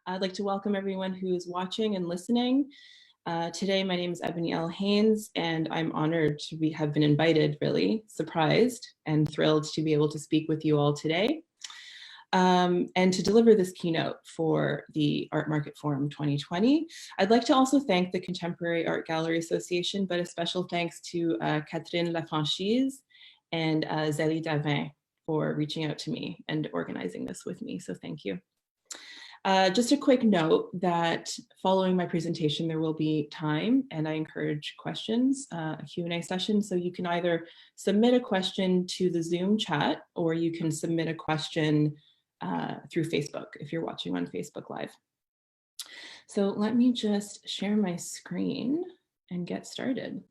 I'd like to welcome everyone who is watching and listening. Today, my name is Ebony L. Haynes, and I'm honored to have been invited, really surprised and thrilled to be able to speak with you all today and to deliver this keynote for the Art Market Forum 2020. I'd like to also thank the Contemporary Art Gallery Association, but a special thanks to Catherine Lafranchise and Zélie Davin for reaching out to me and organizing this with me, so thank you. Just a quick note that following my presentation, there will be time and I encourage questions, a Q&A session. So you can either submit a question to the Zoom chat or you can submit a question through Facebook if you're watching on Facebook Live. So let me just share my screen and get started.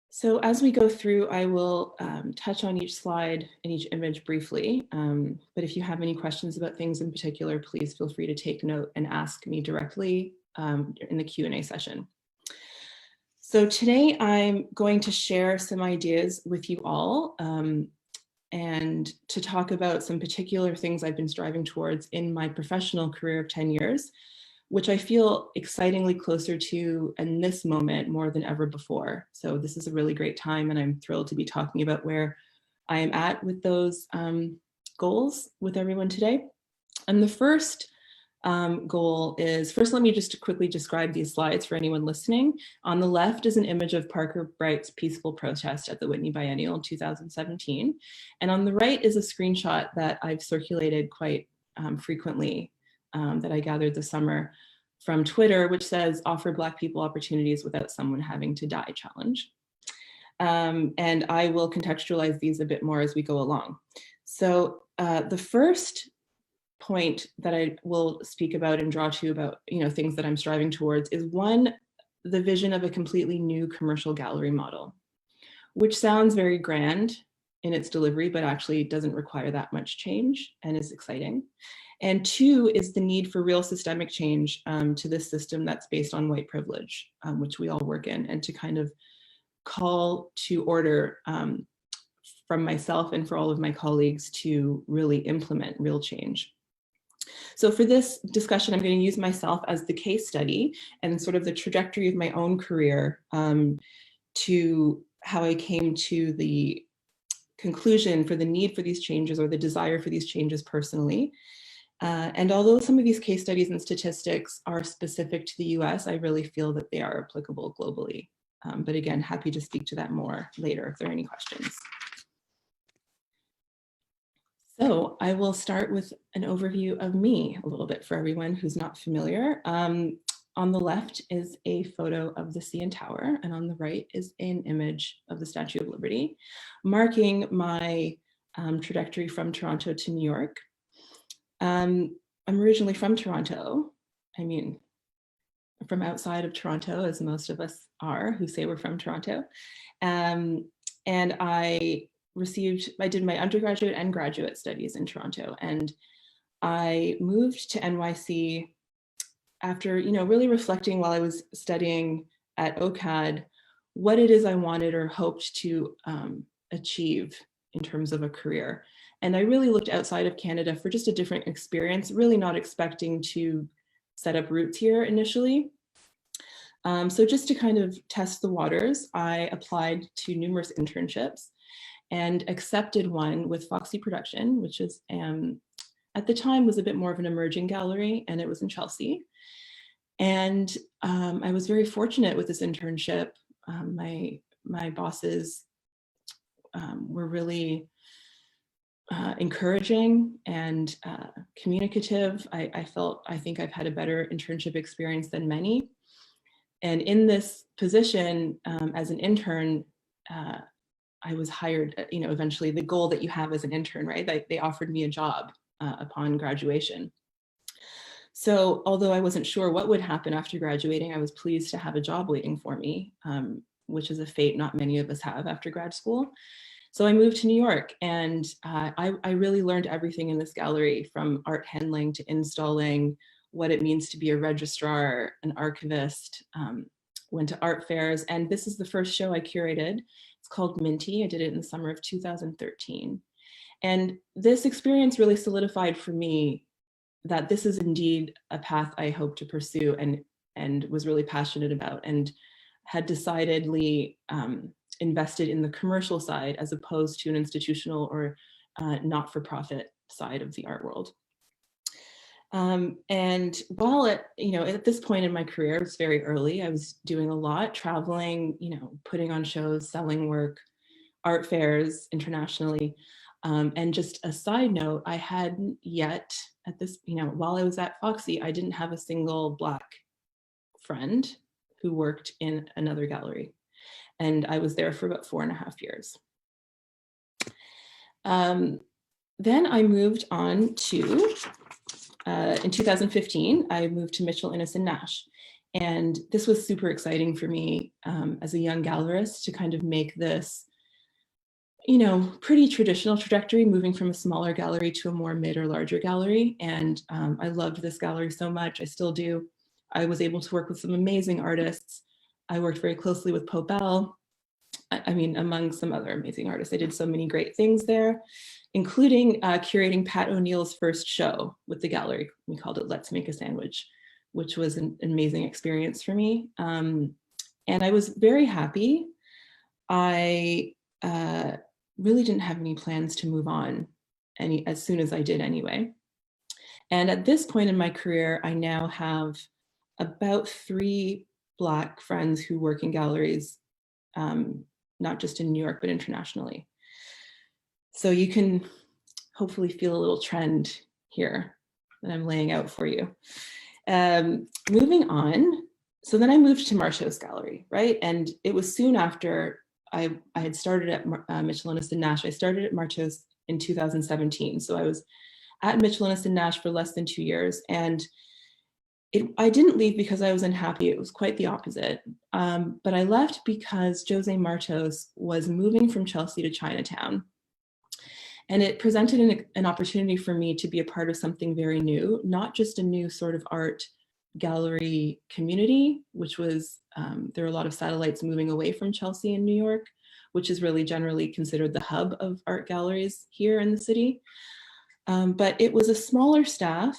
So as we go through, I will touch on each slide and each image briefly. But if you have any questions about things in particular, please feel free to take note and ask me directly in the Q&A session. So today I'm going to share some ideas with you all and to talk about some particular things I've been striving towards in my professional career of 10 years, which I feel excitingly closer to in this moment more than ever before. So this is a really great time and I'm thrilled to be talking about where I am at with those goals with everyone today. And the first goal is, first let me just quickly describe these slides for anyone listening. On the left is an image of Parker Bright's peaceful protest at the Whitney Biennial in 2017. And on the right is a screenshot that I've circulated quite frequently that I gathered this summer from Twitter, which says, "Offer Black people opportunities without someone having to die" challenge. And I will contextualize these a bit more as we go along. So the first point that I will speak about and draw to about things that I'm striving towards is one, the vision of a completely new commercial gallery model, which sounds very grand in its delivery, but actually doesn't require that much change and is exciting. And two is the need for real systemic change to this system that's based on white privilege, which we all work in, and to kind of call to order from myself and for all of my colleagues to really implement real change. So for this discussion, I'm going to use myself as the case study and sort of the trajectory of my own career to how I came to the conclusion for the need for these changes or the desire for these changes personally. And although some of these case studies and statistics are specific to the US, I really feel that they are applicable globally. But again, happy to speak to that more later if there are any questions. So I will start with an overview of me a little bit for everyone who's not familiar. On the left is a photo of the CN Tower, and on the right is an image of the Statue of Liberty, marking my trajectory from Toronto to New York. I'm originally from Toronto. I mean, from outside of Toronto, as most of us are who say we're from Toronto. And I did my undergraduate and graduate studies in Toronto. And I moved to NYC after, really reflecting while I was studying at OCAD, what it is I wanted or hoped to achieve in terms of a career. And I really looked outside of Canada for just a different experience, really not expecting to set up roots here initially. So just to kind of test the waters, I applied to numerous internships and accepted one with Foxy Production, which is at the time was a bit more of an emerging gallery, and it was in Chelsea. And I was very fortunate with this internship. My bosses were really encouraging and communicative. I think I've had a better internship experience than many. And in this position as an intern, I was hired, eventually the goal that you have as an intern, right? They offered me a job upon graduation. So although I wasn't sure what would happen after graduating, I was pleased to have a job waiting for me, which is a fate not many of us have after grad school. So I moved to New York, and I really learned everything in this gallery, from art handling to installing, what it means to be a registrar, an archivist, went to art fairs, and this is the first show I curated. It's called Minty. I did it in the summer of 2013. And this experience really solidified for me that this is indeed a path I hope to pursue and was really passionate about, and had decidedly invested in the commercial side as opposed to an institutional or not-for-profit side of the art world. And while at this point in my career, it was very early, I was doing a lot, traveling, putting on shows, selling work, art fairs internationally. And just a side note, I hadn't yet at this, while I was at Foxy, I didn't have a single Black friend who worked in another gallery. And I was there for about 4.5 years. Then I moved on to, in 2015, I moved to Mitchell, Innes and Nash. And this was super exciting for me as a young gallerist to kind of make this, pretty traditional trajectory, moving from a smaller gallery to a more mid or larger gallery. And I loved this gallery so much, I still do. I was able to work with some amazing artists. I worked very closely with Pope L. Among some other amazing artists. I did so many great things there, including curating Pat O'Neill's first show with the gallery. We called it Let's Make a Sandwich, which was an amazing experience for me. And I was very happy. I really didn't have any plans to move on as soon as I did anyway. And at this point in my career, I now have about 3 Black friends who work in galleries, not just in New York, but internationally. So you can hopefully feel a little trend here that I'm laying out for you. Moving on, so then I moved to Marché's gallery, right? And it was soon after I had started at Mitchell, Innes and Nash. I started at Marché's in 2017. So I was at Mitchell, Innes and Nash for less than 2 years. And I didn't leave because I was unhappy. It was quite the opposite. But I left because Jose Martos was moving from Chelsea to Chinatown. And it presented an opportunity for me to be a part of something very new, not just a new sort of art gallery community, which was, there are a lot of satellites moving away from Chelsea in New York, which is really generally considered the hub of art galleries here in the city. But it was a smaller staff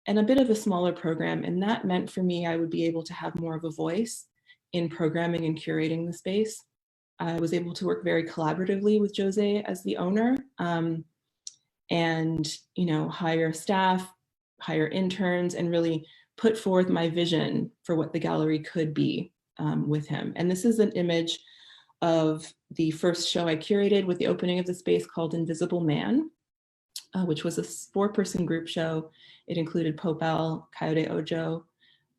and a bit of a smaller program. And that meant for me, I would be able to have more of a voice in programming and curating the space. I was able to work very collaboratively with Jose as the owner, and hire staff, hire interns, and really put forth my vision for what the gallery could be with him. And this is an image of the first show I curated with the opening of the space called Invisible Man, which was a 4-person group show. It included Pope L, Coyote Ojo,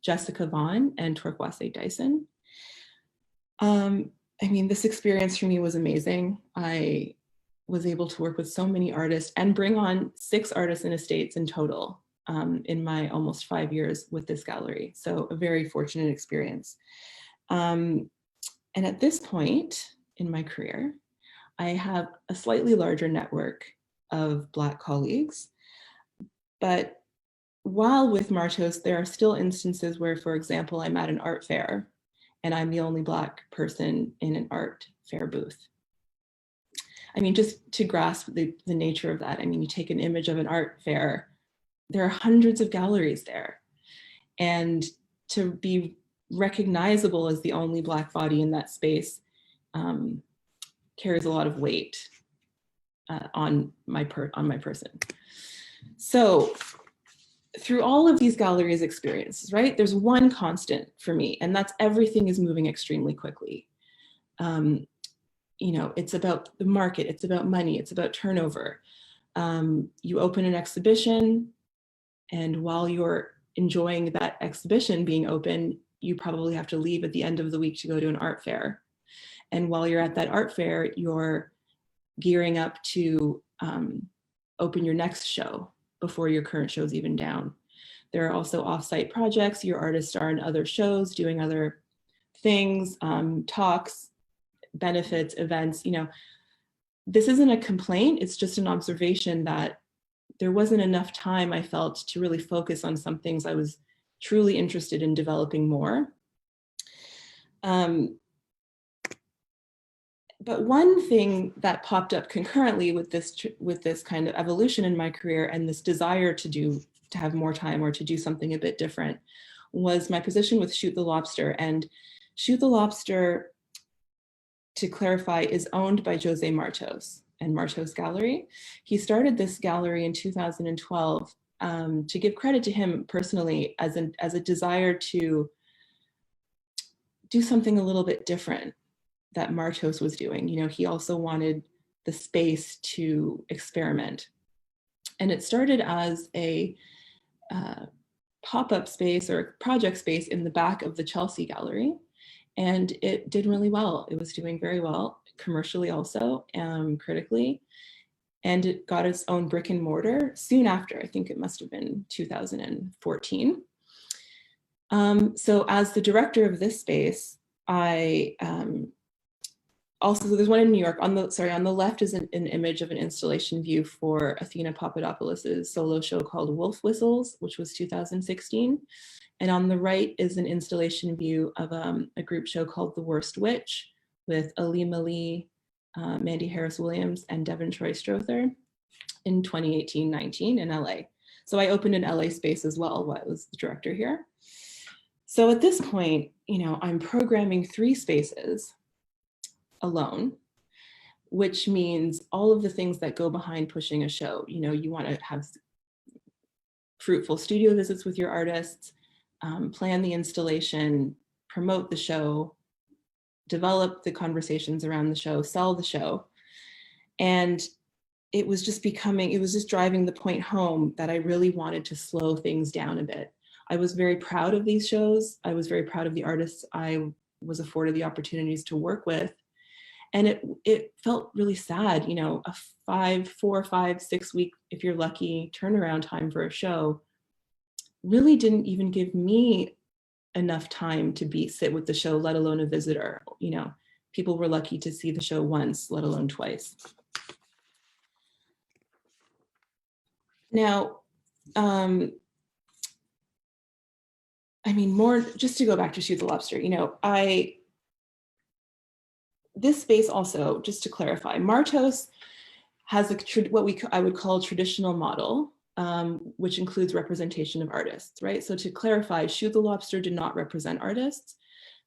Jessica Vaughn, and Turquoise Dyson. This experience for me was amazing. I was able to work with so many artists and bring on 6 artists and estates in total in my almost 5 years with this gallery. So a very fortunate experience. And at this point in my career, I have a slightly larger network of Black colleagues. But while with Martos, there are still instances where, for example, I'm at an art fair and I'm the only Black person in an art fair booth. Just to grasp the nature of that, you take an image of an art fair, there are hundreds of galleries there. And to be recognizable as the only Black body in that space carries a lot of weight on my person. So through all of these galleries experiences, right, there's one constant for me, and that's everything is moving extremely quickly. It's about the market, it's about money, it's about turnover. You open an exhibition, and while you're enjoying that exhibition being open, you probably have to leave at the end of the week to go to an art fair. And while you're at that art fair, you're gearing up to open your next show before your current show's even down. There are also off-site projects. Your artists are in other shows, doing other things, talks, benefits, events. This isn't a complaint, it's just an observation that there wasn't enough time, I felt, to really focus on some things I was truly interested in developing more. But one thing that popped up concurrently with this kind of evolution in my career and this desire to have more time or to do something a bit different was my position with Shoot the Lobster. And Shoot the Lobster, to clarify, is owned by Jose Martos and Martos Gallery. He started this gallery in 2012 to give credit to him personally as a desire to do something a little bit different that Martos was doing. You know, he also wanted the space to experiment. And it started as a pop-up space or project space in the back of the Chelsea Gallery. And it did really well. It was doing very well commercially also, critically. And it got its own brick and mortar soon after. I think it must have been 2014. So as the director of this space, also, there's one in New York. On the left is an image of an installation view for Athena Papadopoulos's solo show called Wolf Whistles, which was 2016. And on the right is an installation view of a group show called The Worst Witch with Alima Lee, Mandy Harris-Williams, and Devon Troy Strother in 2018-19 in LA. So I opened an LA space as well while I was the director here. So at this point, you know, I'm programming 3 spaces alone, which means all of the things that go behind pushing a show. You know, you want to have fruitful studio visits with your artists, plan the installation, promote the show, develop the conversations around the show, sell the show. And it was just driving the point home that I really wanted to slow things down a bit. I was very proud of these shows. I was very proud of the artists I was afforded the opportunities to work with. And it felt really sad, you know, a 4, 5, 6 week, if you're lucky, turnaround time for a show really didn't even give me enough time to sit with the show, let alone a visitor. You know, people were lucky to see the show once, let alone twice. Now, I mean, more just to go back to Shoot the Lobster, you know, this space also, just to clarify, Martos has what I would call a traditional model, which includes representation of artists, right? So to clarify, Shoot the Lobster did not represent artists.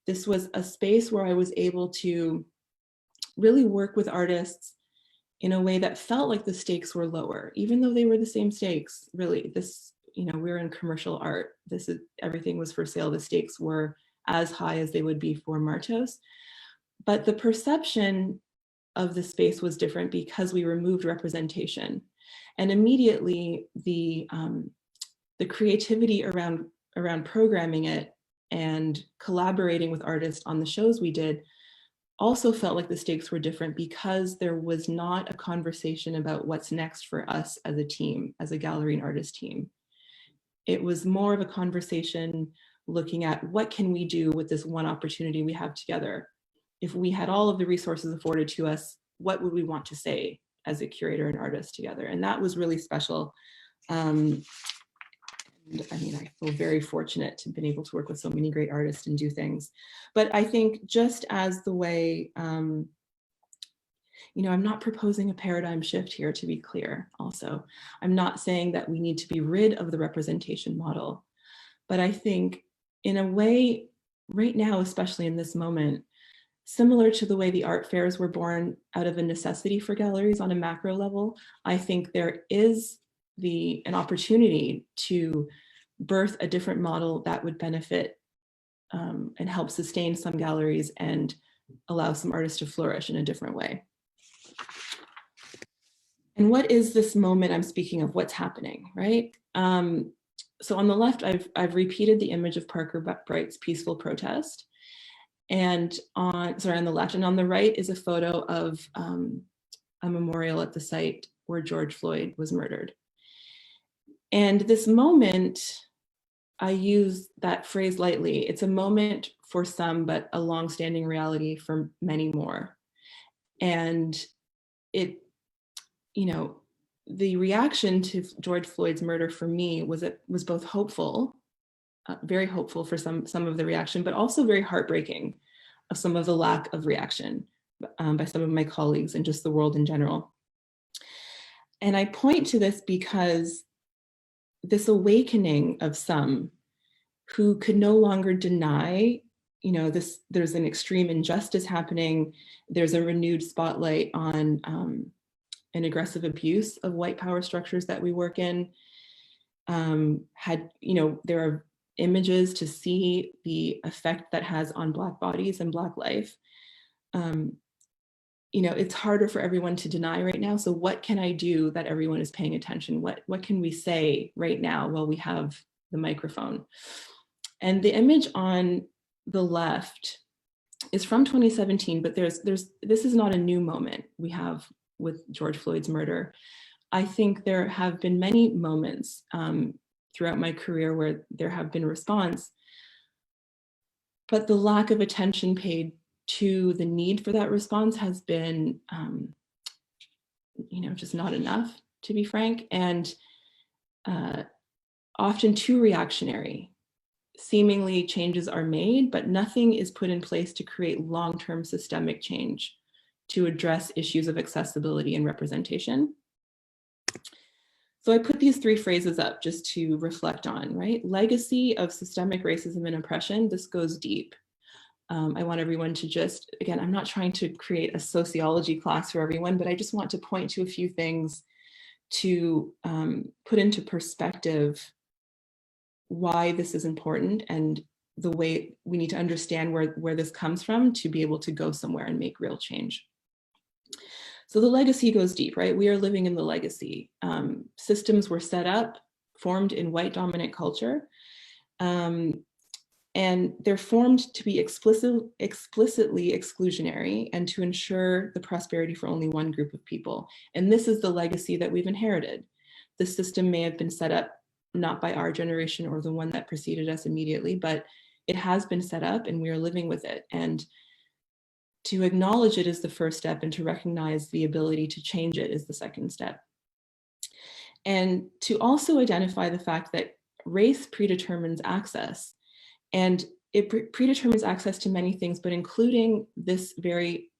This was a space where I was able to really work with artists in a way that felt like the stakes were lower, even though they were the same stakes, really. This, you know, we're in commercial art. Everything was for sale. The stakes were as high as they would be for Martos. But the perception of the space was different because we removed representation. And immediately the creativity around programming it and collaborating with artists on the shows we did also felt like the stakes were different because there was not a conversation about what's next for us as a team, as a gallery and artist team. It was more of a conversation looking at what can we do with this one opportunity we have together. If we had all of the resources afforded to us, what would we want to say as a curator and artist together? And that was really special. And I mean, I feel very fortunate to have been able to work with so many great artists and do things. But I think just as the way, you know, I'm not proposing a paradigm shift here, to be clear also. I'm not saying that we need to be rid of the representation model. But I think in a way, right now, especially in this moment, similar to the way the art fairs were born out of a necessity for galleries on a macro level, I think there is an opportunity to birth a different model that would benefit and help sustain some galleries and allow some artists to flourish in a different way. And what is this moment I'm speaking of? What's happening, right? So on the left, I've repeated the image of Parker Bright's peaceful protest. And on the left, and on the right is a photo of a memorial at the site where George Floyd was murdered. And this moment, I use that phrase lightly. It's a moment for some, but a longstanding reality for many more. And it, you know, the reaction to George Floyd's murder for me was both hopeful very hopeful for some of the reaction, but also very heartbreaking of some of the lack of reaction by some of my colleagues and just the world in general. And I point to this because this awakening of some who could no longer deny, there's an extreme injustice happening. There's a renewed spotlight on an aggressive abuse of white power structures that we work in. There are images to see the effect that has on Black bodies and Black life. It's harder for everyone to deny right now. So what can I do that everyone is paying attention? What can we say right now while we have the microphone? And the image on the left is from 2017, but this is not a new moment we have with George Floyd's murder. I think there have been many moments throughout my career where there have been response, but the lack of attention paid to the need for that response has been, just not enough, to be frank, and often too reactionary. Seemingly changes are made, but nothing is put in place to create long-term systemic change to address issues of accessibility and representation. So I put these three phrases up just to reflect on, right? Legacy of systemic racism and oppression, this goes deep. I want everyone to just, again, I'm not trying to create a sociology class for everyone, but I just want to point to a few things to put into perspective why this is important and the way we need to understand where this comes from to be able to go somewhere and make real change. So the legacy goes deep, right? We are living in the legacy. Systems were set up, formed in white dominant culture, and they're formed to be explicitly exclusionary and to ensure the prosperity for only one group of people. And this is the legacy that we've inherited. The system may have been set up not by our generation or the one that preceded us immediately, but it has been set up and we are living with it. And to acknowledge it is the first step, and to recognize the ability to change it is the second step. And to also identify the fact that race predetermines access. And it predetermines access to many things, but including this very,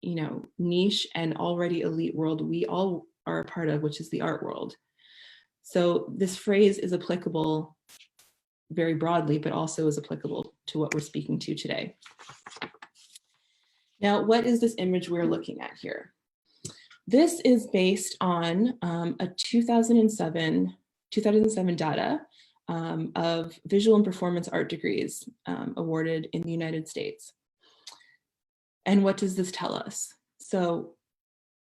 niche and already elite world we all are a part of, which is the art world. So this phrase is applicable very broadly, but also is applicable to what we're speaking to today. Now, what is this image we're looking at here? This is based on a 2007 data of visual and performance art degrees awarded in the United States. And what does this tell us? So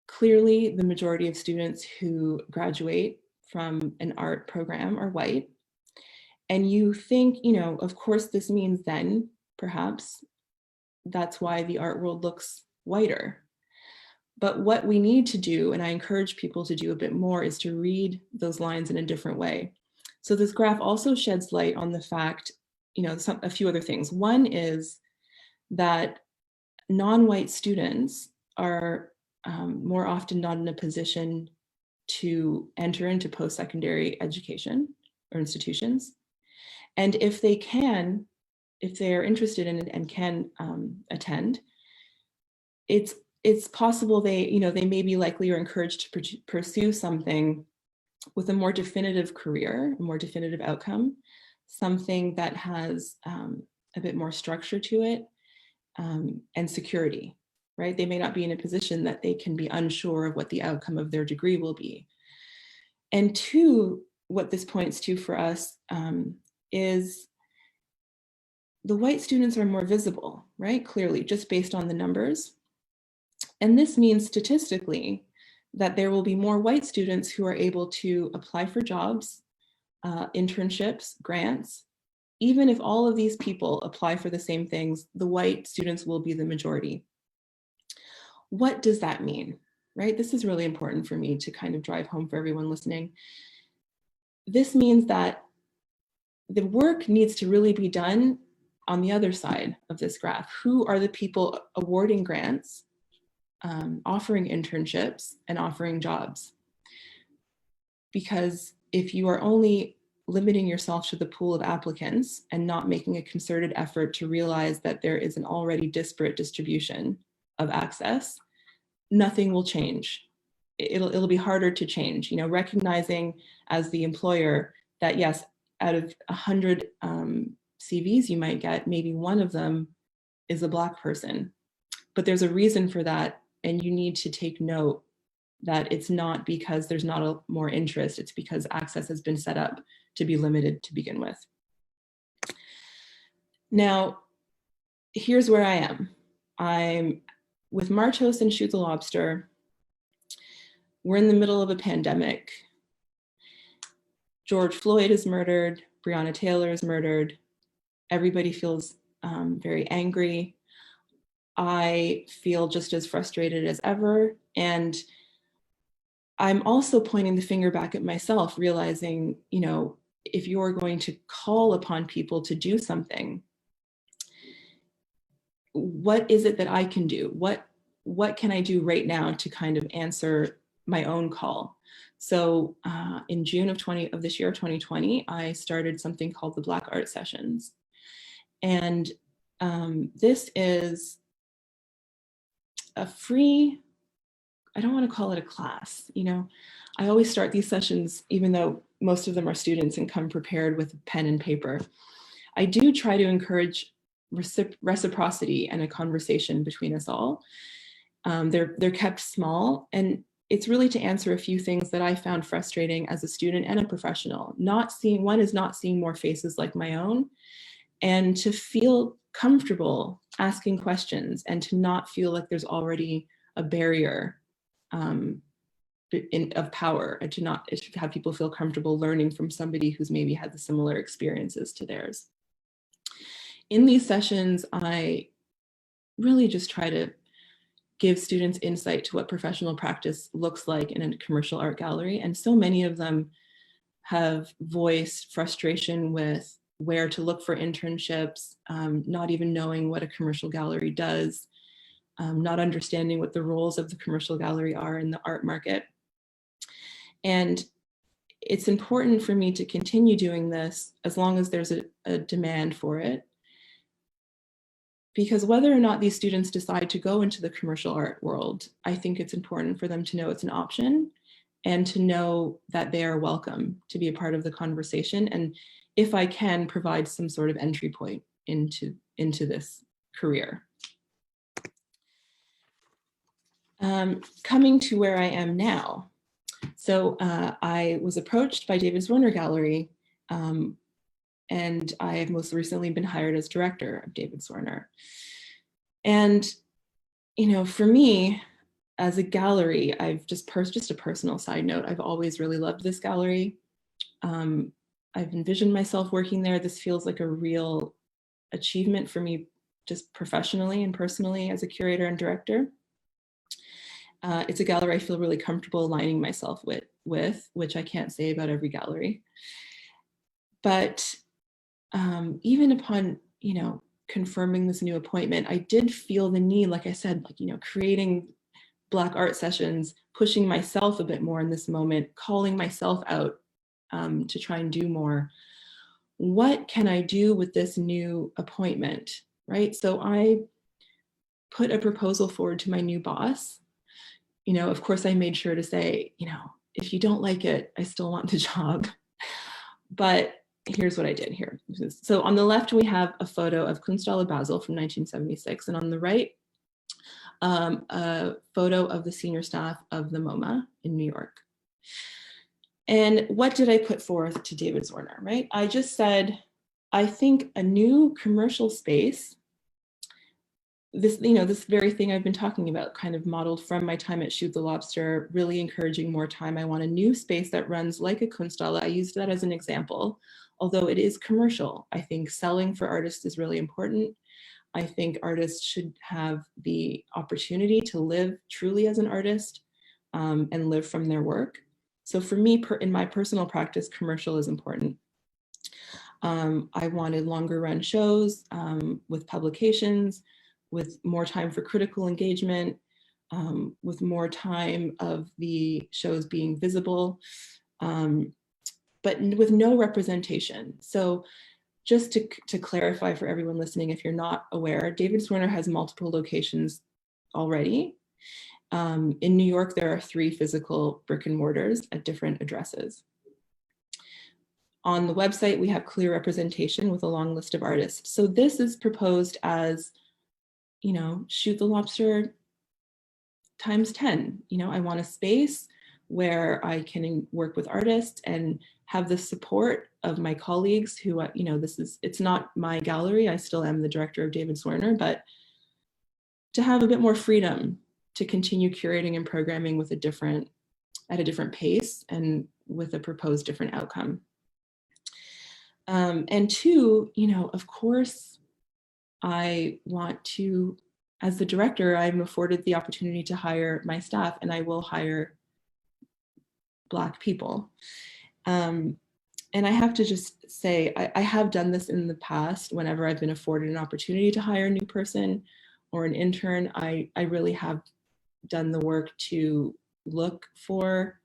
clearly the majority of students who graduate from an art program are white. And you think, of course this means then perhaps that's why the art world looks whiter. But what we need to do, and I encourage people to do a bit more, is to read those lines in a different way. So this graph also sheds light on the fact, a few other things. One is that non-white students are more often not in a position to enter into post-secondary education or institutions. And if they can, if they're interested in it and can attend, it's possible they may be likely or encouraged to pursue something with a more definitive career, a more definitive outcome, something that has a bit more structure to it and security, right? They may not be in a position that they can be unsure of what the outcome of their degree will be. And two, what this points to for us is the white students are more visible, right? Clearly, just based on the numbers. And this means statistically that there will be more white students who are able to apply for jobs, internships, grants. Even if all of these people apply for the same things, the white students will be the majority. What does that mean, right? This is really important for me to kind of drive home for everyone listening. This means that the work needs to really be done on the other side of this graph. Who are the people awarding grants, offering internships, and offering jobs? Because if you are only limiting yourself to the pool of applicants and not making a concerted effort to realize that there is an already disparate distribution of access, nothing will change. It'll be harder to change. Recognizing as the employer that yes, out of 100 CVs you might get, maybe one of them is a Black person, but there's a reason for that, and you need to take note that it's not because there's not more interest, it's because access has been set up to be limited to begin with. Now, here's where I am. I'm with Marché and Shoot the Lobster. We're in the middle of a pandemic. George Floyd is murdered, Breonna Taylor is murdered. Everybody feels very angry. I feel just as frustrated as ever. And I'm also pointing the finger back at myself, realizing, if you're going to call upon people to do something, what is it that I can do? What can I do right now to kind of answer my own call? So in June of this year, 2020, I started something called the Black Art Sessions. And this is a free, I don't want to call it a class. I always start these sessions, even though most of them are students and come prepared with pen and paper. I do try to encourage reciprocity and a conversation between us all. They're kept small, and it's really to answer a few things that I found frustrating as a student and a professional. One is not seeing more faces like my own, and to feel comfortable asking questions and to not feel like there's already a barrier of power, and to have people feel comfortable learning from somebody who's maybe had the similar experiences to theirs. In these sessions, I really just try to give students insight to what professional practice looks like in a commercial art gallery. And so many of them have voiced frustration with where to look for internships, not even knowing what a commercial gallery does, not understanding what the roles of the commercial gallery are in the art market. And it's important for me to continue doing this as long as there's a demand for it. Because whether or not these students decide to go into the commercial art world, I think it's important for them to know it's an option and to know that they are welcome to be a part of the conversation. And if I can, provide some sort of entry point into this career. Coming to where I am now. So I was approached by David Zwirner Gallery, and I have most recently been hired as director of David Zwirner. And, for me, as a gallery, I've just a personal side note, I've always really loved this gallery. I've envisioned myself working there. This feels like a real achievement for me, just professionally and personally as a curator and director. It's a gallery I feel really comfortable aligning myself with, which I can't say about every gallery. But even upon, confirming this new appointment, I did feel the need, like I said, creating Black art sessions, pushing myself a bit more in this moment, calling myself out to try and do more. What can I do with this new appointment, right? So I put a proposal forward to my new boss. Of course, I made sure to say, if you don't like it, I still want the job. But here's what I did here. So on the left, we have a photo of Kunsthalle Basel from 1976. And on the right, a photo of the senior staff of the MoMA in New York. And what did I put forth to David Zwirner, right? I just said, I think a new commercial space, this very thing I've been talking about, kind of modeled from my time at Shoot the Lobster, really encouraging more time. I want a new space that runs like a Kunsthalle. I used that as an example, although it is commercial. I think selling for artists is really important. I think artists should have the opportunity to live truly as an artist and live from their work. So for me, in my personal practice, commercial is important. I wanted longer run shows with publications, with more time for critical engagement, with more time of the shows being visible. but with no representation. So just to clarify for everyone listening, if you're not aware, David Zwirner has multiple locations already. In New York, there are 3 physical brick and mortars at different addresses. On the website, we have clear representation with a long list of artists. So this is proposed as, you know, Shoot the Lobster times 10. You know, I want a space where I can work with artists and have the support of my colleagues who, you know, it's not my gallery. I still am the director of David Zwirner, but to have a bit more freedom to continue curating and programming with at a different pace and with a proposed different outcome. And 2, you know, of course, I want to, as the director, I'm afforded the opportunity to hire my staff, and I will hire Black people. And I have to just say, I have done this in the past whenever I've been afforded an opportunity to hire a new person or an intern. I really have done the work to look for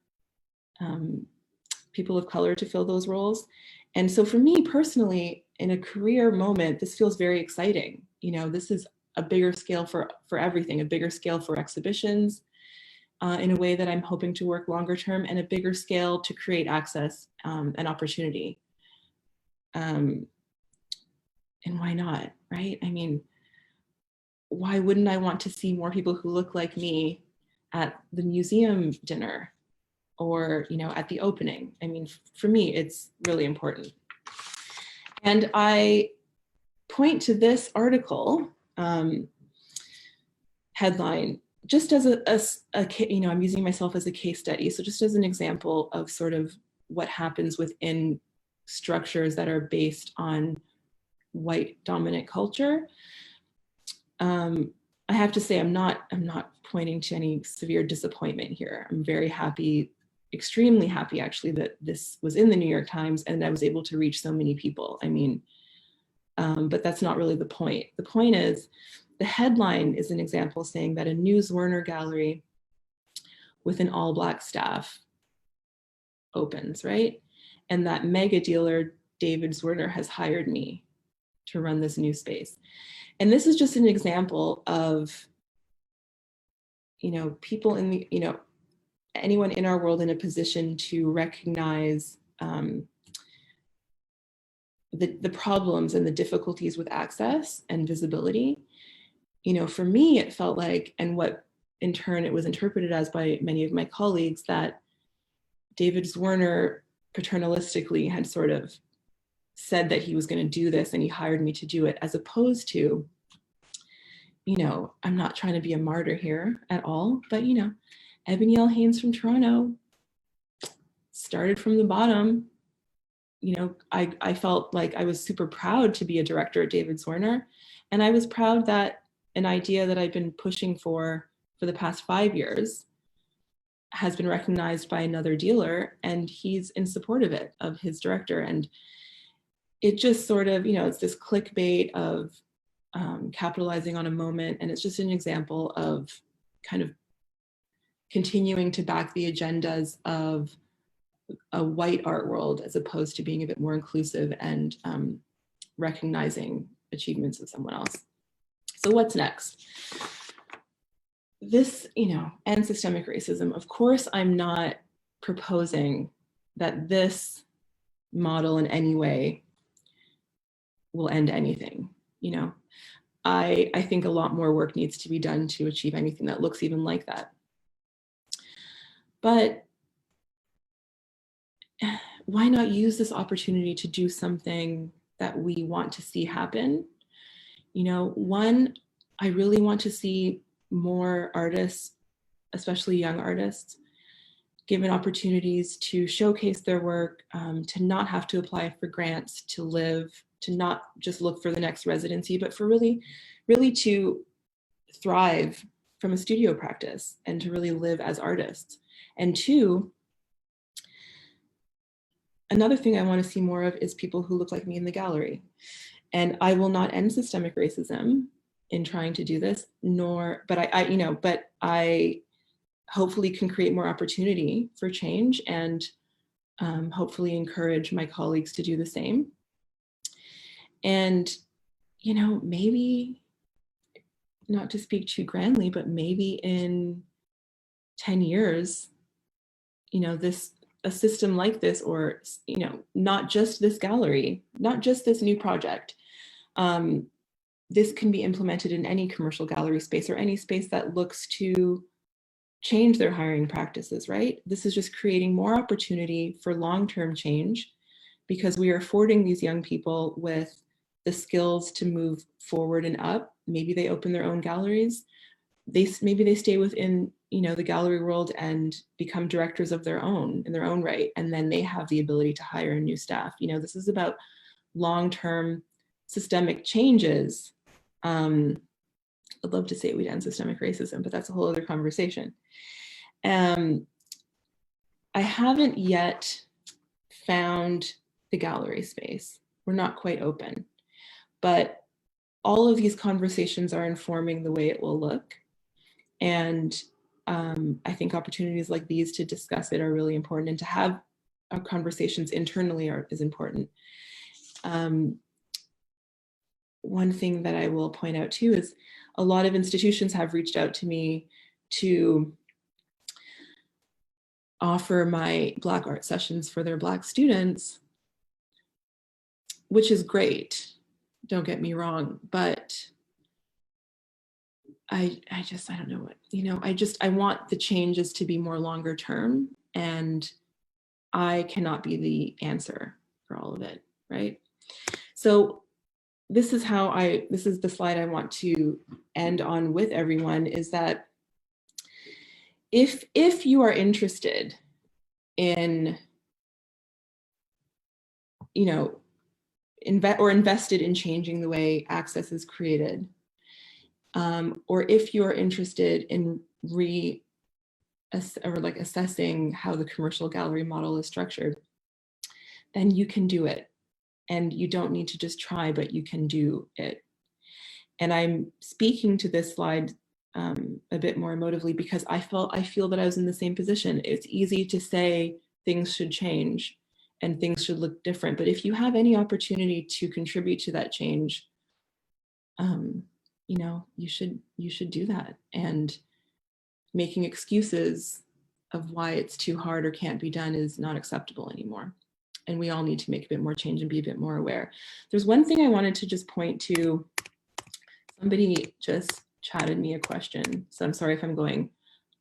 people of color to fill those roles. And so for me personally, in a career moment, this feels very exciting. You know, this is a bigger scale for everything, a bigger scale for exhibitions in a way that I'm hoping to work longer term, and a bigger scale to create access and opportunity. And why not, right? I mean, why wouldn't I want to see more people who look like me at the museum dinner or, you know, at the opening? I mean, for me, it's really important. And I point to this article headline just as you know, I'm using myself as a case study. So just as an example of sort of what happens within structures that are based on white dominant culture. I have to say, I'm not pointing to any severe disappointment here. I'm very happy, extremely happy actually, that this was in the New York Times and I was able to reach so many people. I mean, but that's not really the point. The point is, the headline is an example saying that a new Zwirner Gallery with an all Black staff opens, right? And that mega dealer, David Zwirner, has hired me to run this new space. And this is just an example of, you know, people in the, you know, anyone in our world in a position to recognize the problems and the difficulties with access and visibility. You know, for me, it felt like, and what in turn it was interpreted as by many of my colleagues, that David Zwirner paternalistically had sort of said that he was going to do this and he hired me to do it, as opposed to, you know, I'm not trying to be a martyr here at all, but, you know, Ebony L. Haynes from Toronto started from the bottom. You know, I felt like I was super proud to be a director at David Zwirner, and I was proud that an idea that I've been pushing for the past 5 years has been recognized by another dealer, and he's in support of it, of his director. And it just sort of, you know, it's this clickbait of capitalizing on a moment. And it's just an example of kind of continuing to back the agendas of a white art world, as opposed to being a bit more inclusive and recognizing achievements of someone else. So what's next? This, you know, and systemic racism. Of course, I'm not proposing that this model in any way will end anything. You know, I think a lot more work needs to be done to achieve anything that looks even like that. But why not use this opportunity to do something that we want to see happen? You know, one, I really want to see more artists, especially young artists, given opportunities to showcase their work, to not have to apply for grants to live, to not just look for the next residency, but for really to thrive from a studio practice and to really live as artists. And 2, another thing I want to see more of is people who look like me in the gallery. And I will not end systemic racism in trying to do this, but I hopefully can create more opportunity for change and hopefully encourage my colleagues to do the same. And, you know, maybe, not to speak too grandly, but maybe in 10 years, you know, a system like this, or, you know, not just this gallery, not just this new project, this can be implemented in any commercial gallery space or any space that looks to change their hiring practices, right? This is just creating more opportunity for long-term change, because we are affording these young people with the skills to move forward and up. Maybe they open their own galleries. Maybe they stay within, you know, the gallery world and become directors of their own in their own right, and then they have the ability to hire new staff. You know, this is about long-term systemic changes. I'd love to say we'd end systemic racism, but that's a whole other conversation. I haven't yet found the gallery space. We're not quite open, but all of these conversations are informing the way it will look. And I think opportunities like these to discuss it are really important, and to have our conversations internally is important. One thing that I will point out too is a lot of institutions have reached out to me to offer my Black art sessions for their Black students, which is great, don't get me wrong, but I don't know what, you know, I want the changes to be more longer term, and I cannot be the answer for all of it, right? So this is the slide I want to end on with everyone, is that if you are interested in, you know, invested in changing the way access is created, or if you're interested in assessing how the commercial gallery model is structured, then you can do it. And you don't need to just try, but you can do it. And I'm speaking to this slide a bit more emotively because I feel that I was in the same position. It's easy to say things should change and things should look different, but if you have any opportunity to contribute to that change, you know, you should do that. And making excuses of why it's too hard or can't be done is not acceptable anymore. And we all need to make a bit more change and be a bit more aware. There's one thing I wanted to just point to. Somebody just chatted me a question, so I'm sorry if I'm going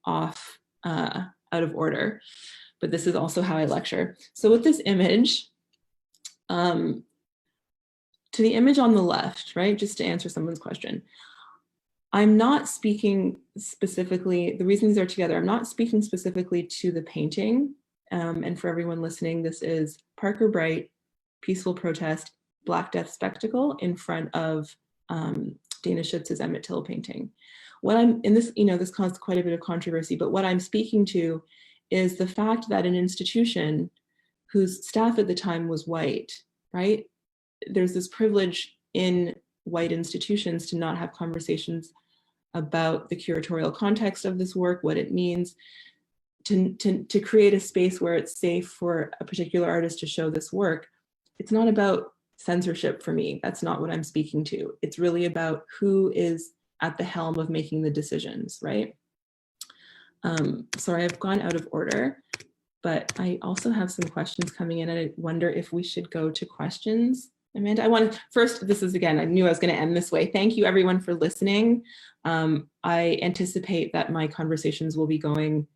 off out of order, but this is also how I lecture. So with this image, to the image on the left, right, just to answer someone's question, I'm not speaking specifically, the reason these are together, I'm not speaking specifically to the painting. And for everyone listening, this is Parker Bright, Peaceful Protest, Black Death Spectacle in front of Dana Schutz's Emmett Till painting. What I'm in this, you know, this caused quite a bit of controversy, but what I'm speaking to is the fact that an institution whose staff at the time was white, right? There's this privilege in white institutions to not have conversations about the curatorial context of this work, what it means, to create a space where it's safe for a particular artist to show this work. It's not about censorship for me. That's not what I'm speaking to. It's really about who is at the helm of making the decisions, right? Sorry, I've gone out of order, but I also have some questions coming in, and I wonder if we should go to questions. Amanda, I want to first, this is again, I knew I was going to end this way. Thank you everyone for listening. I anticipate that my conversations will be going,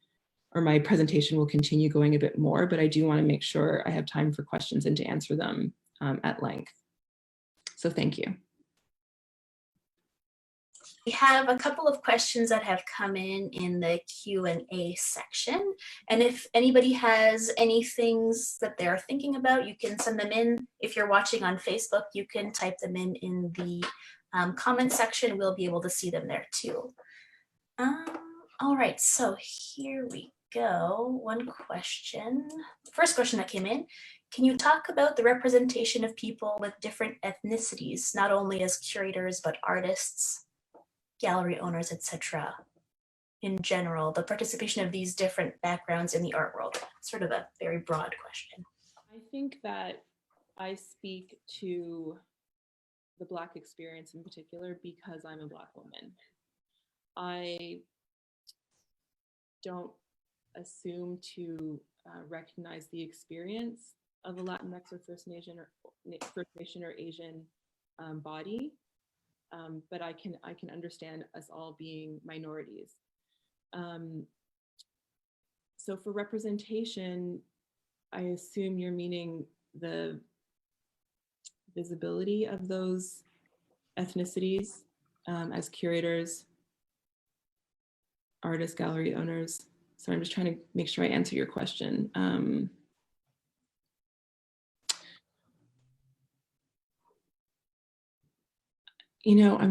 or my presentation will continue going a bit more, but I do want to make sure I have time for questions and to answer them at length. So thank you. We have a couple of questions that have come in the Q&A section. And if anybody has any things that they're thinking about, you can send them in. If you're watching on Facebook, you can type them in the comment section. We'll be able to see them there too. All right, so here we go. One question. First question that came in. Can you talk about the representation of people with different ethnicities, not only as curators, but artists, gallery owners, etc.? in general, the participation of these different backgrounds in the art world? Sort of a very broad question. I think that I speak to the Black experience in particular because I'm a Black woman. I don't assume to recognize the experience of a Latinx or First Nation or Asian body, but I can understand us all being minorities. So for representation, I assume you're meaning the visibility of those ethnicities as curators, artists, gallery owners. So I'm just trying to make sure I answer your question. I'm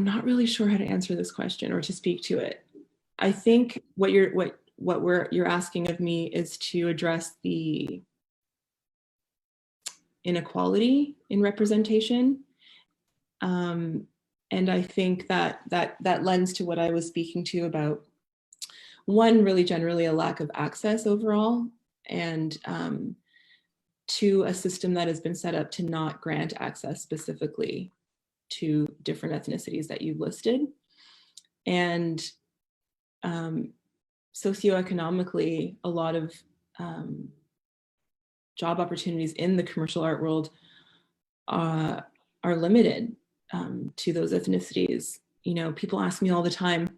not really sure how to answer this question or to speak to it. I think what you're asking of me is to address the inequality in representation. And I think that lends to what I was speaking to about, one, really generally a lack of access overall, and two, a system that has been set up to not grant access specifically to different ethnicities that you listed. And socioeconomically, a lot of job opportunities in the commercial art world are limited to those ethnicities. People ask me all the time,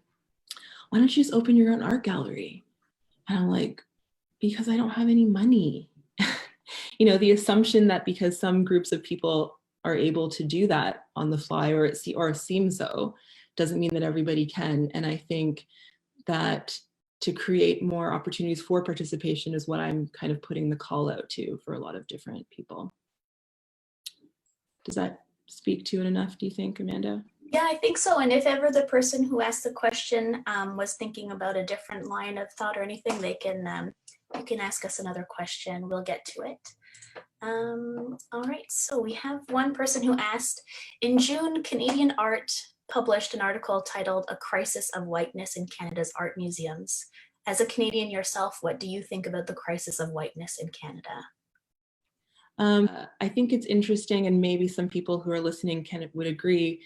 why don't you just open your own art gallery? And I'm like, because I don't have any money. The assumption that because some groups of people are able to do that on the fly, or it seems so, doesn't mean that everybody can. And I think that to create more opportunities for participation is what I'm kind of putting the call out to for a lot of different people. Does that speak to it enough, do you think, Amanda? Yeah, I think so. And if ever the person who asked the question was thinking about a different line of thought or anything, they can you can ask us another question. We'll get to it. All right, so we have one person who asked, in June, Canadian Art published an article titled "A Crisis of Whiteness in Canada's Art Museums." As a Canadian yourself, what do you think about the crisis of whiteness in Canada? I think it's interesting, and maybe some people who are listening would agree.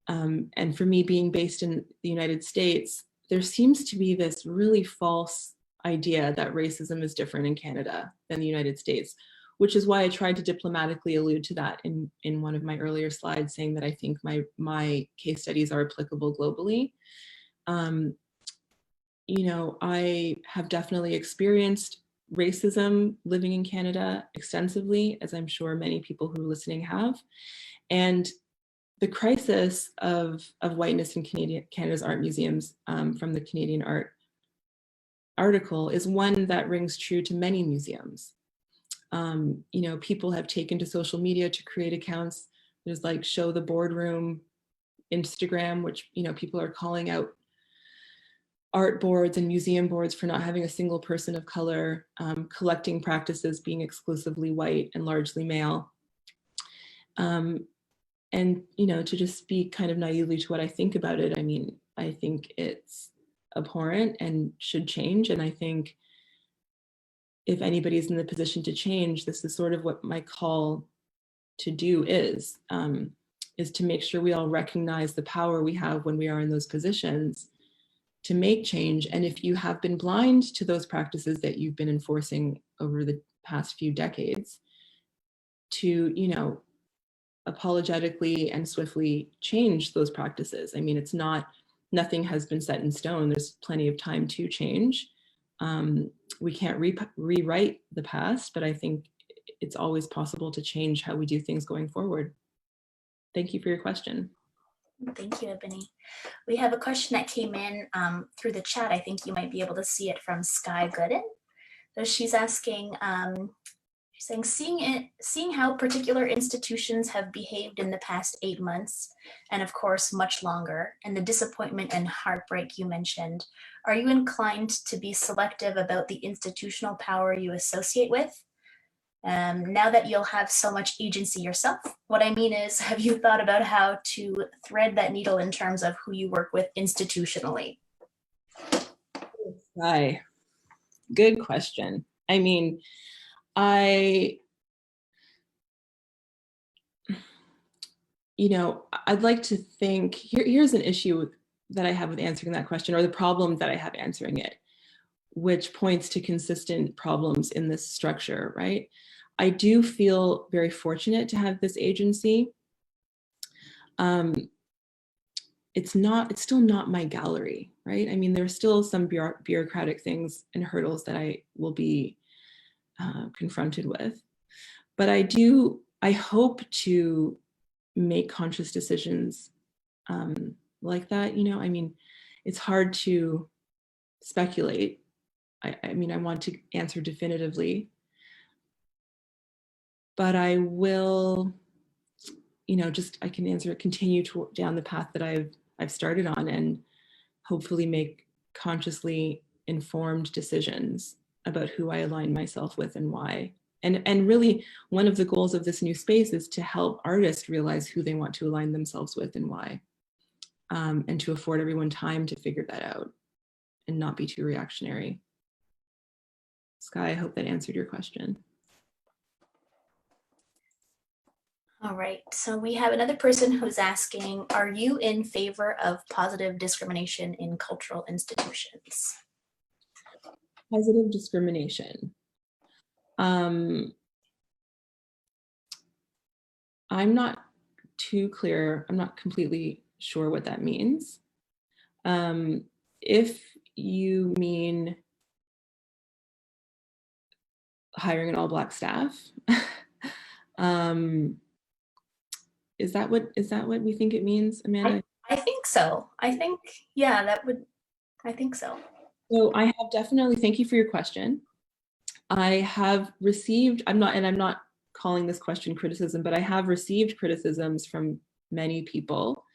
And for me, being based in the United States, there seems to be this really false idea that racism is different in Canada than the United States, which is why I tried to diplomatically allude to that in one of my earlier slides, saying that I think my case studies are applicable globally. I have definitely experienced racism living in Canada extensively, as I'm sure many people who are listening have. And the crisis of whiteness in Canada's art museums from the Canadian Art article is one that rings true to many museums. People have taken to social media to create accounts. There's like Show the Boardroom Instagram, which, people are calling out art boards and museum boards for not having a single person of color, collecting practices being exclusively white and largely male. And, to just speak kind of naively to what I think about it, I think it's abhorrent and should change. And I think if anybody's in the position to change, this is sort of what my call to do is to make sure we all recognize the power we have when we are in those positions to make change. And if you have been blind to those practices that you've been enforcing over the past few decades, to, apologetically and swiftly change those practices. It's nothing has been set in stone. There's plenty of time to change. We can't rewrite the past, but I think it's always possible to change how we do things going forward. Thank you for your question. Thank you, Ebony. We have a question that came in through the chat. I think you might be able to see it from Sky Gooden. So she's asking, she's saying, seeing how particular institutions have behaved in the past 8 months, and of course much longer, and the disappointment and heartbreak you mentioned, are you inclined to be selective about the institutional power you associate with? Now that you'll have so much agency yourself, what I mean is, have you thought about how to thread that needle in terms of who you work with institutionally? Right. Good question. I mean, I'd like to think, here's an issue that I have with answering that question, or the problem that I have answering it, which points to consistent problems in this structure, right? I do feel very fortunate to have this agency. It's still not my gallery, right? I mean, there's still some bureaucratic things and hurdles that I will be confronted with. But I hope to make conscious decisions like that. I mean, it's hard to speculate. I mean, I want to answer definitively, but I will, I can continue down the path that I've started on, and hopefully make consciously informed decisions about who I align myself with and why. And really, one of the goals of this new space is to help artists realize who they want to align themselves with and why, and to afford everyone time to figure that out and not be too reactionary. Sky, I hope that answered your question. All right, so we have another person who's asking, are you in favor of positive discrimination in cultural institutions? Positive discrimination. I'm not too clear. I'm not completely sure what that means. If you mean hiring an all-Black staff, is that what we think it means, Amanda? I think so. I think so. So I have definitely, thank you for your question. I have received, I'm not calling this question criticism, but I have received criticisms from many people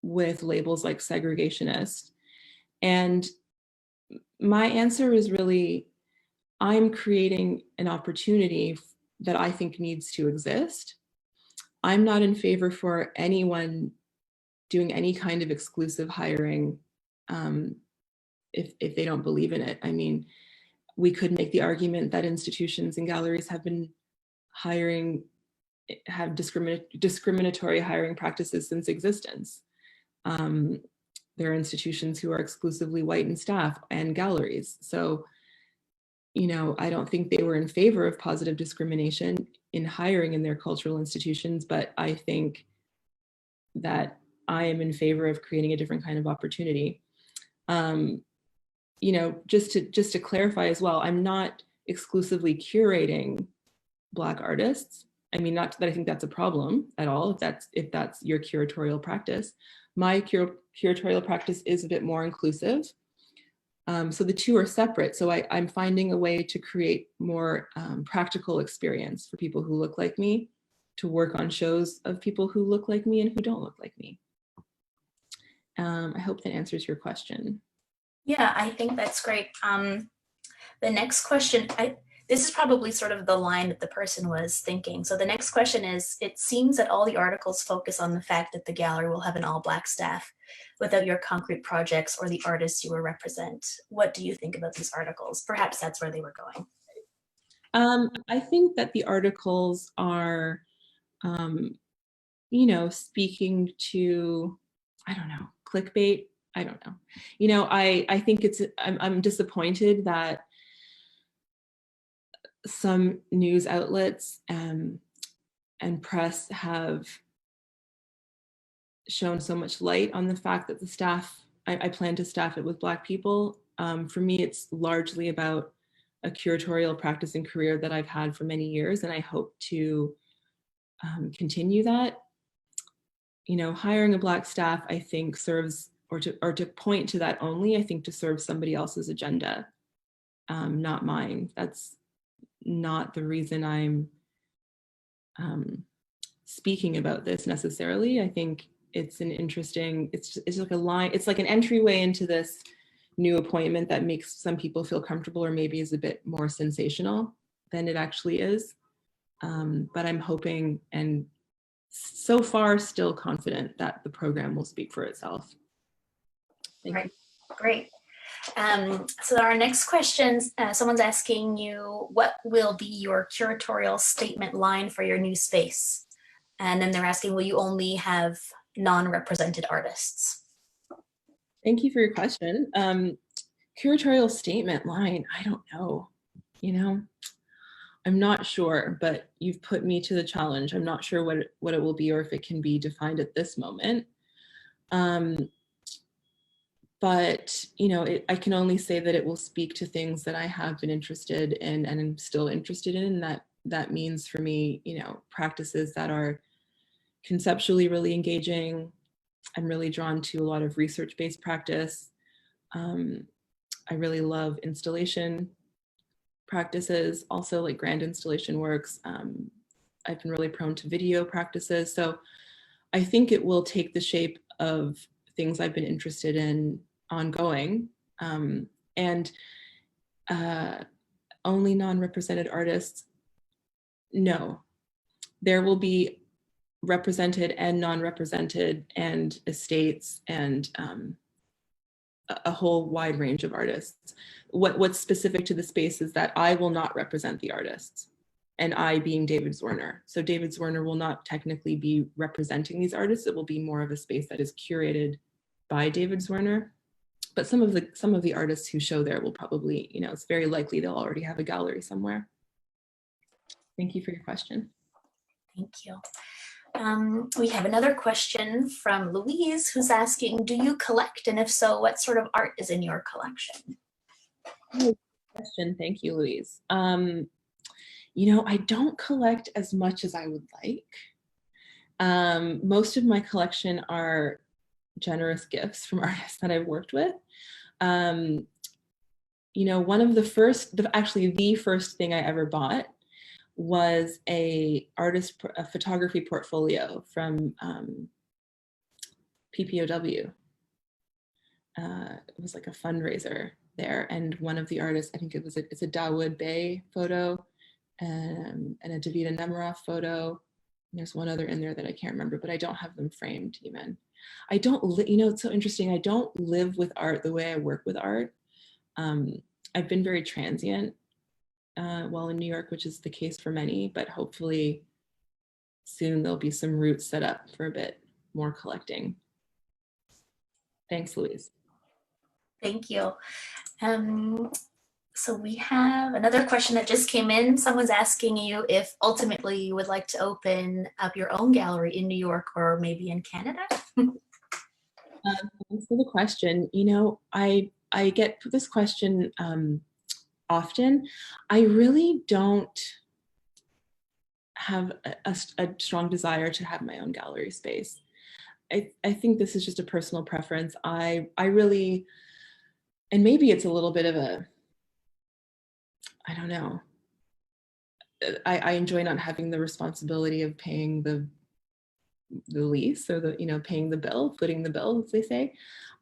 with labels like segregationist. And my answer is really, I'm creating an opportunity that I think needs to exist. I'm not in favor for anyone doing any kind of exclusive hiring if they don't believe in it. I mean, we could make the argument that institutions and galleries have discriminatory hiring practices since existence. There are institutions who are exclusively white in staff and galleries. So, I don't think they were in favor of positive discrimination in hiring in their cultural institutions, but I think that I am in favor of creating a different kind of opportunity. Just to clarify as well, I'm not exclusively curating Black artists. I mean, not that I think that's a problem at all, if that's your curatorial practice. My curatorial practice is a bit more inclusive. So the two are separate. So I'm finding a way to create more practical experience for people who look like me, to work on shows of people who look like me and who don't look like me. I hope that answers your question. Yeah, I think that's great. The next question, this is probably sort of the line that the person was thinking. So the next question is, it seems that all the articles focus on the fact that the gallery will have an all-Black staff without your concrete projects or the artists you will represent. What do you think about these articles? Perhaps that's where they were going. I think that the articles are, speaking to, I don't know, clickbait. I don't know. I think I'm disappointed that some news outlets and press have shown so much light on the fact that the staff, I plan to staff it with Black people. For me, it's largely about a curatorial practice and career that I've had for many years, and I hope to continue that. Hiring a Black staff, I think, serves, or to point to that only, I think, to serve somebody else's agenda, not mine. That's not the reason I'm speaking about this necessarily. I think it's an interesting, it's like a line, it's like an entryway into this new appointment that makes some people feel comfortable, or maybe is a bit more sensational than it actually is. But I'm hoping, and so far still confident, that the program will speak for itself. Right, great. So our next question, someone's asking you, what will be your curatorial statement line for your new space? And then they're asking, will you only have non-represented artists? Thank you for your question. Curatorial statement line, I don't know, I'm not sure, but you've put me to the challenge. I'm not sure what it will be or if it can be defined at this moment. But I can only say that it will speak to things that I have been interested in and am still interested in. And that means for me, practices that are conceptually really engaging. I'm really drawn to a lot of research-based practice. I really love installation practices, also like grand installation works. I've been really prone to video practices. So I think it will take the shape of things I've been interested in ongoing. And only non-represented artists, no. There will be represented and non-represented and estates and a whole wide range of artists. What's specific to the space is that I will not represent the artists, and I being David Zwirner. So David Zwirner will not technically be representing these artists. It will be more of a space that is curated by David Zwirner. But some of the artists who show there will probably, it's very likely they'll already have a gallery somewhere. Thank you for your question. Thank you. We have another question from Louise, who's asking, do you collect? And if so, what sort of art is in your collection? Good question. Thank you, Louise. I don't collect as much as I would like. Most of my collection are generous gifts from artists that I've worked with. One of the first thing I ever bought was a photography portfolio from PPOW. It was like a fundraiser there, and one of the artists, I think it's a Dawood Bey photo and a Davida Nemiroff photo. And there's one other in there that I can't remember, but I don't have them framed even. I don't, it's so interesting. I don't live with art the way I work with art. I've been very transient while in New York, which is the case for many, but hopefully soon there'll be some roots set up for a bit more collecting. Thanks, Louise. Thank you. So we have another question that just came in. Someone's asking you if ultimately you would like to open up your own gallery in New York or maybe in Canada. Thanks for the question. I get this question often. I really don't have a strong desire to have my own gallery space. I think this is just a personal preference. I really, and maybe it's a little bit of a, I don't know. I enjoy not having the responsibility of paying the lease or paying the bill, footing the bill, as they say.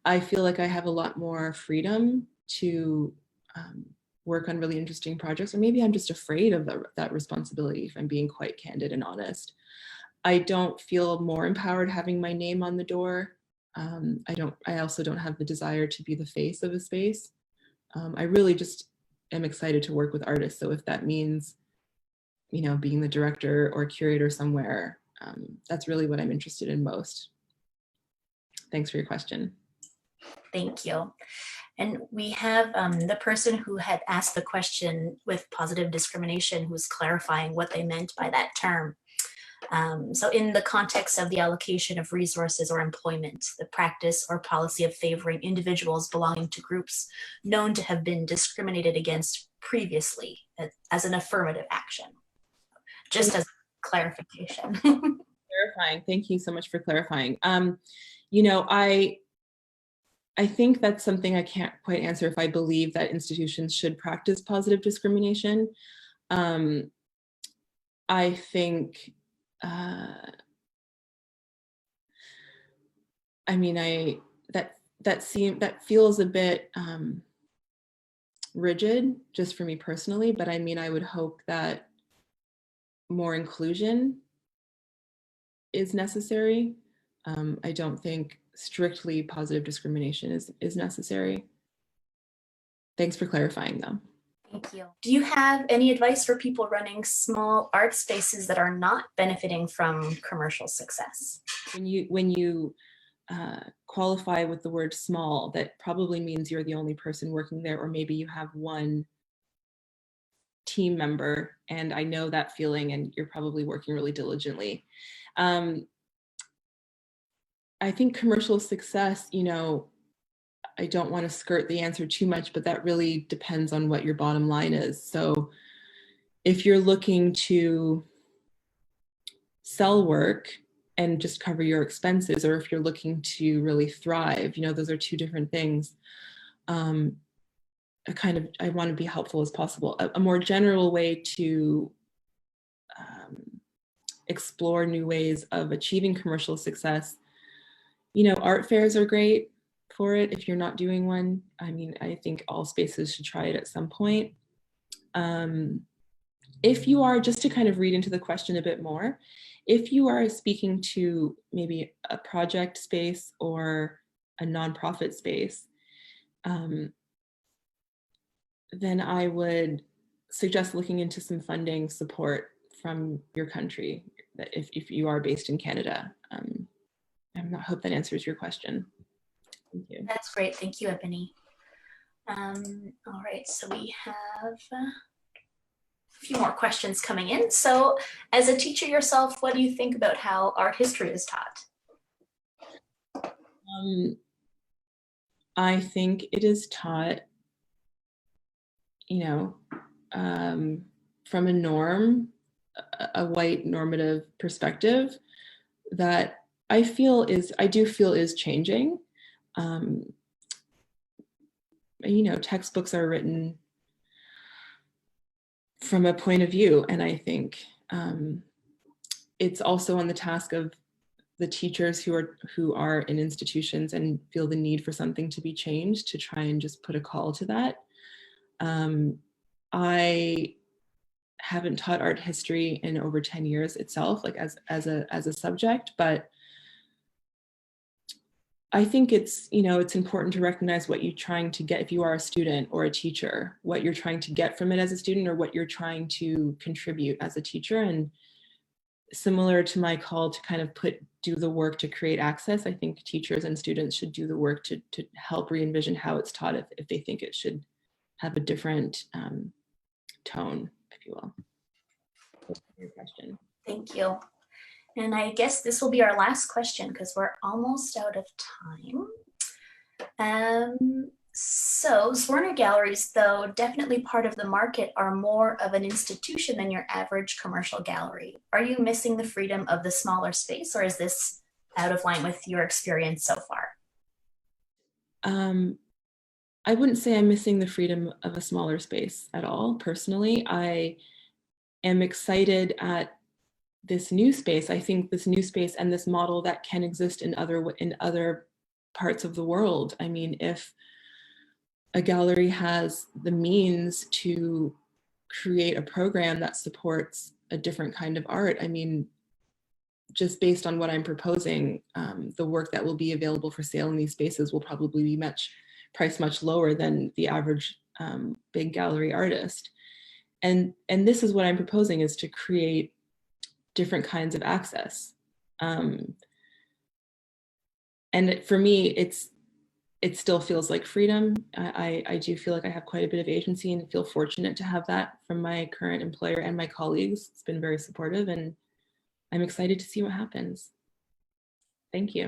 I feel like I have a lot more freedom to work on really interesting projects, or maybe I'm just afraid of that responsibility, if I'm being quite candid and honest. I don't feel more empowered having my name on the door. I also don't have the desire to be the face of a space. I really just am excited to work with artists. So if that means, being the director or curator somewhere, that's really what I'm interested in most. Thanks for your question. Thank you. And we have the person who had asked the question with positive discrimination, who's clarifying what they meant by that term. So in the context of the allocation of resources or employment, the practice or policy of favoring individuals belonging to groups known to have been discriminated against previously as an affirmative action. Just as clarification. Clarifying. Thank you so much for clarifying. I think that's something I can't quite answer if I believe that institutions should practice positive discrimination. I think, that feels a bit rigid just for me personally, but I would hope that more inclusion is necessary. I don't think strictly positive discrimination is necessary. Thanks for clarifying though. Thank you. Do you have any advice for people running small art spaces that are not benefiting from commercial success? When you qualify with the word small, that probably means you're the only person working there, or maybe you have one team member, and I know that feeling, and you're probably working really diligently. I think commercial success, you know, I don't want to skirt the answer too much, but that really depends on what your bottom line is. So if you're looking to sell work and just cover your expenses, or if you're looking to really thrive, you know, those are two different things. I want to be helpful as possible. A more general way to explore new ways of achieving commercial success, you know, art fairs are great for it if you're not doing one. I mean, I think all spaces should try it at some point. If you are, just to kind of read into the question a bit more, if you are speaking to maybe a project space or a nonprofit space, then I would suggest looking into some funding support from your country, if you are based in Canada. I hope that answers your question. Thank you. That's great. Thank you, Ebony. All right, so we have a few more questions coming in. So as a teacher yourself, what do you think about how art history is taught? I think it is taught, you know, from a norm, a white normative perspective that I do feel is changing. You know, textbooks are written from a point of view, and I think it's also on the task of the teachers who are in institutions and feel the need for something to be changed to try and just put a call to that. I haven't taught art history in over 10 years itself, like as a subject, but I think it's, you know, it's important to recognize what you're trying to get if you are a student or a teacher, what you're trying to get from it as a student, or what you're trying to contribute as a teacher. And similar to my call to kind of do the work to create access, I think teachers and students should do the work to help re-envision how it's taught if they think it should have a different tone, if you will. That's your question. Thank you. And I guess this will be our last question because we're almost out of time. So Zwirner galleries, though definitely part of the market, are more of an institution than your average commercial gallery. Are you missing the freedom of the smaller space, or is this out of line with your experience so far? I wouldn't say I'm missing the freedom of a smaller space at all. Personally, I am excited at this new space. I think this new space and this model that can exist in other parts of the world. I mean, if a gallery has the means to create a program that supports a different kind of art, I mean, just based on what I'm proposing, the work that will be available for sale in these spaces will probably be priced much lower than the average big gallery artist. And this is what I'm proposing, is to create different kinds of access. And for me, it still feels like freedom. I do feel like I have quite a bit of agency and feel fortunate to have that from my current employer and my colleagues. It's been very supportive, and I'm excited to see what happens. Thank you.